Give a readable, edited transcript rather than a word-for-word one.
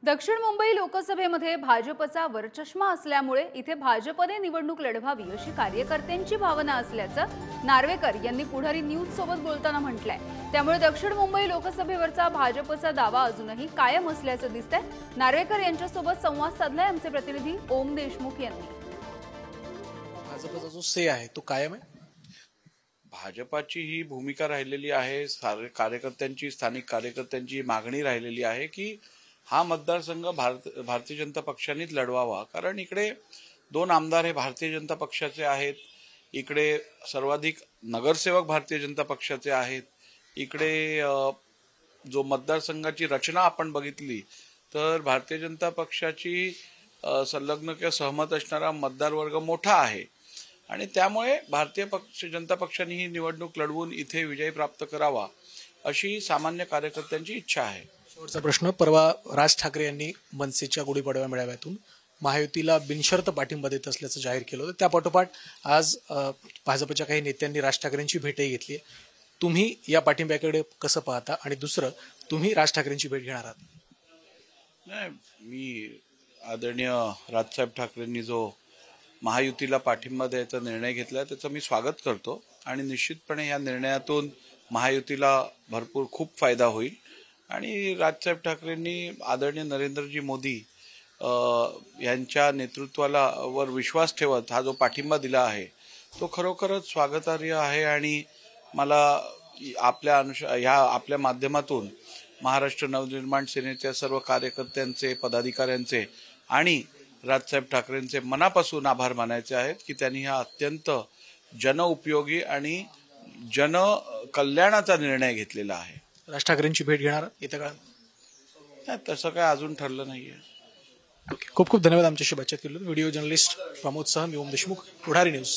दक्षिण मुंबई लोकसभेमध्ये भाजपचा वरचष्मा असल्यामुळे इथे भाजपने निवडणूक लढवावी अशी कार्यकर्त्यांची भावना असल्याचं नार्वेकर यांनी पुढारी न्यूज सोबत बोलताना म्हटलंय। त्यामुळे दक्षिण मुंबई लोकसभेवरचा भाजपचा दावा अजूनही कायम असल्याचं दिसतंय। नार्वेकर यांच्यासोबत संवाद साधलाय आमचे प्रतिनिधी ओम देशमुख यांनी। भाजपचा जो से आहे तो कायम आहे। भाजपाची ही भूमिका राहिलेली आहे, कार्यकर्त्यांची, स्थानिक कार्यकर्त्यांची मागणी राहिलेली आहे की हा मतदारसंघ भारतीय जनता पक्षानेच लढवावा। कारण इकडे दोन आमदार हे भारतीय जनता पक्षाचे आहेत, इकडे सर्वाधिक नगरसेवक भारतीय जनता पक्षाचे आहेत। इकडे जो मतदारसंघाची रचना आपण बघितली तर भारतीय जनता पक्षाची संलग्न किंवा सहमत असणारा मतदार वर्ग मोठा आहे आणि त्यामुळे भारतीय जनता पक्षाने ही निवडणूक लढवून इथे विजय प्राप्त करावा अशी सामान्य कार्यकर्त्यांची इच्छा आहे। शेवटचा प्रश्न, परवा राज ठाकरे यांनी मनसेच्या गुढीपाडवा मेळाव्यातून महायुतीला बिनशर्त पाठिंबा देत असल्याचं जाहीर केलं होतं। त्या पाठोपाठ आज भाजपच्या काही नेत्यांनी राज ठाकरेंची भेटही घेतली आहे। तुम्ही या पाठिंब्याकडे कसं पाहता आणि दुसरं, तुम्ही राज ठाकरेंची भेट घेणार आहात? नाही, मी आदरणीय राजसाहेब ठाकरेंनी जो महायुतीला पाठिंबा द्यायचा निर्णय घेतला त्याचं मी स्वागत करतो आणि निश्चितपणे या निर्णयातून महायुतीला भरपूर खूप फायदा होईल आणि राजसाहेब ठाकरेंनी आदरणीय नरेंद्रजी मोदी यांच्या नेतृत्वाला वर विश्वास ठेवत हा जो पाठिंबा दिला आहे तो खरोखरच स्वागतार्ह आहे आणि मला आपल्या माध्यमातून महाराष्ट्र नवनिर्माण सेनेच्या सर्व कार्यकर्त्यांचे, पदाधिकाऱ्यांचे आणि राजसाहेब ठाकरेंचे मनापासून आभार मानायचे आहेत की त्यांनी हा अत्यंत जनउपयोगी आणि जनकल्याणाचा निर्णय घेतलेला आहे। राज ठाकरेंची भेट घेणार येत्या काळात? तसं काय अजून ठरलं नाहीये। ओके, खूप खूप धन्यवाद आमच्याशी बातचीत केली। व्हिडिओ जर्नलिस्ट प्रमोद सह मी ओम देशमुख, पुढारी न्यूज।